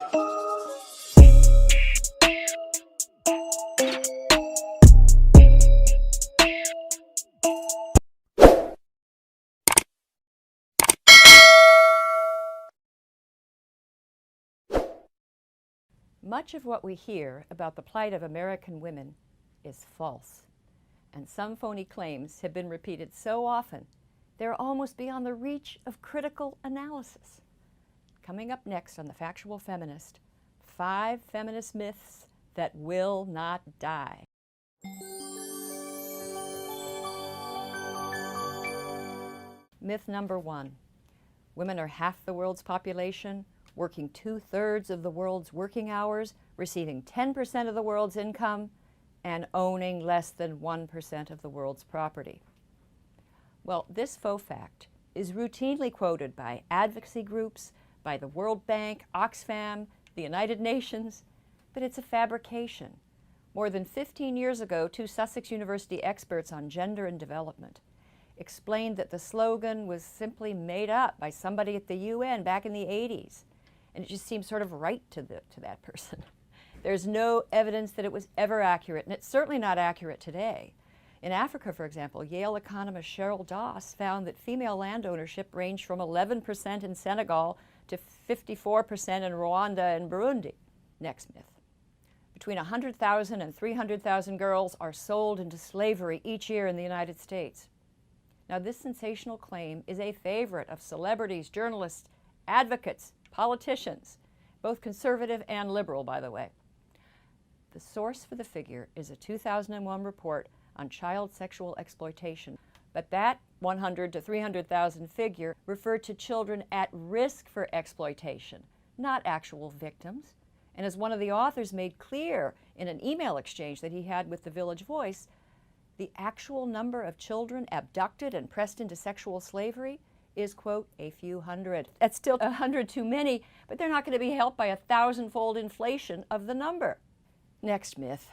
Much of what we hear about the plight of American women is false, and some phony claims have been repeated so often they're almost beyond the reach of critical analysis. Coming up next on The Factual Feminist, 5 feminist myths that will not die. Myth number 1. Women are half the world's population, working 2/3 of the world's working hours, receiving 10% of the world's income, and owning less than 1% of the world's property. Well, this faux fact is routinely quoted by advocacy groups, by the World Bank, Oxfam, the United Nations, but it's a fabrication. More than 15 years ago, 2 Sussex University experts on gender and development explained that the slogan was simply made up by somebody at the UN back in the 80s. And it just seems sort of right to that person. There's no evidence that it was ever accurate, and it's certainly not accurate today. In Africa, for example, Yale economist Cheryl Doss found that female land ownership ranged from 11% in Senegal to 54% in Rwanda and Burundi. Next myth. Between 100,000 and 300,000 girls are sold into slavery each year in the United States. Now, this sensational claim is a favorite of celebrities, journalists, advocates, politicians, both conservative and liberal, by the way. The source for the figure is a 2001 report on child sexual exploitation, but that 100 to 300,000 figure referred to children at risk for exploitation, not actual victims. And as one of the authors made clear in an email exchange that he had with the Village Voice, the actual number of children abducted and pressed into sexual slavery is, quote, a few hundred. That's still 100 too many, but they're not going to be helped by a 1,000-fold inflation of the number. Next myth.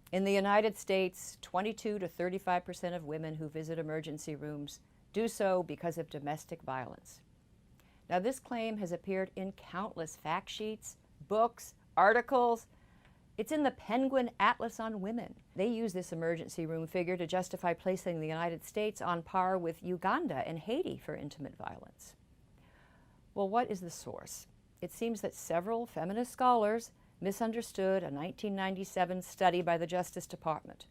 In the United States, 22 to 35% of women who visit emergency rooms do so because of domestic violence. Now, this claim has appeared in countless fact sheets, books, articles. It's in the Penguin Atlas on Women. They use this emergency room figure to justify placing the United States on par with Uganda and Haiti for intimate violence. Well, what is the source? It seems that several feminist scholars misunderstood a 1997 study by the Justice Department.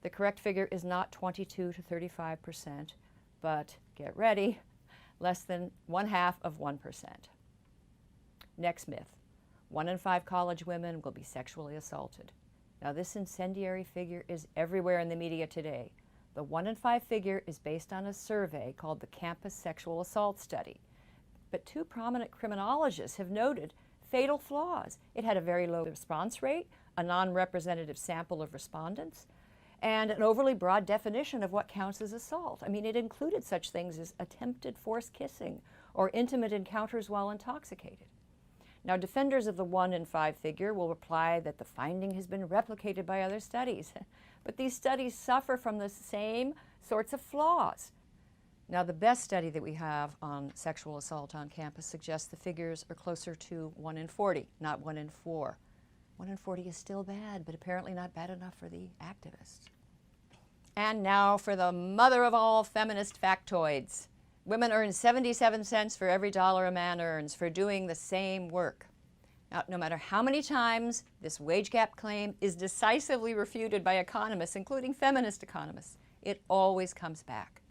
The correct figure is not 22 to 35%, but get ready, less than 1/2%. Next myth. 1 in 5 college women will be sexually assaulted. Now, this incendiary figure is everywhere in the media today. The 1 in 5 figure is based on a survey called the Campus Sexual Assault Study. But 2 prominent criminologists have noted fatal flaws. It had a very low response rate, a non-representative sample of respondents, and an overly broad definition of what counts as assault. I mean, it included such things as attempted forced kissing or intimate encounters while intoxicated. Now, defenders of the 1 in 5 figure will reply that the finding has been replicated by other studies, but these studies suffer from the same sorts of flaws. Now, the best study that we have on sexual assault on campus suggests the figures are closer to 1 in 40, not 1 in 4. 1 in 40 is still bad, but apparently not bad enough for the activists. And now for the mother of all feminist factoids. Women earn 77 cents for every dollar a man earns for doing the same work. Now, no matter how many times this wage gap claim is decisively refuted by economists, including feminist economists, it always comes back.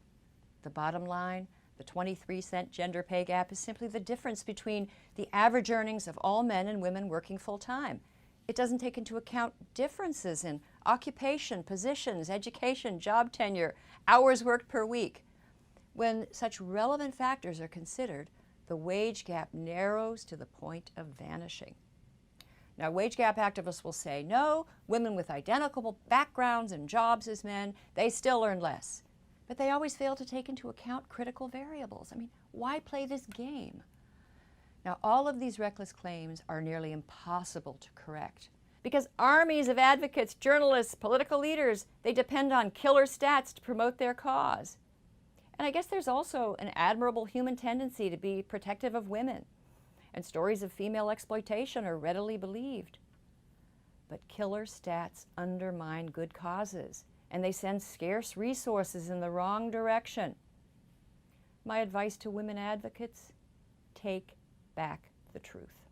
The bottom line, the 23-cent gender pay gap is simply the difference between the average earnings of all men and women working full-time. It doesn't take into account differences in occupation, positions, education, job tenure, hours worked per week. When such relevant factors are considered, the wage gap narrows to the point of vanishing. Now, wage gap activists will say, no, women with identical backgrounds and jobs as men, they still earn less. But they always fail to take into account critical variables. I mean, why play this game? Now, all of these reckless claims are nearly impossible to correct because armies of advocates, journalists, political leaders, they depend on killer stats to promote their cause. And I guess there's also an admirable human tendency to be protective of women. and stories of female exploitation are readily believed. But killer stats undermine good causes, and they send scarce resources in the wrong direction. My advice to women advocates: take back the truth.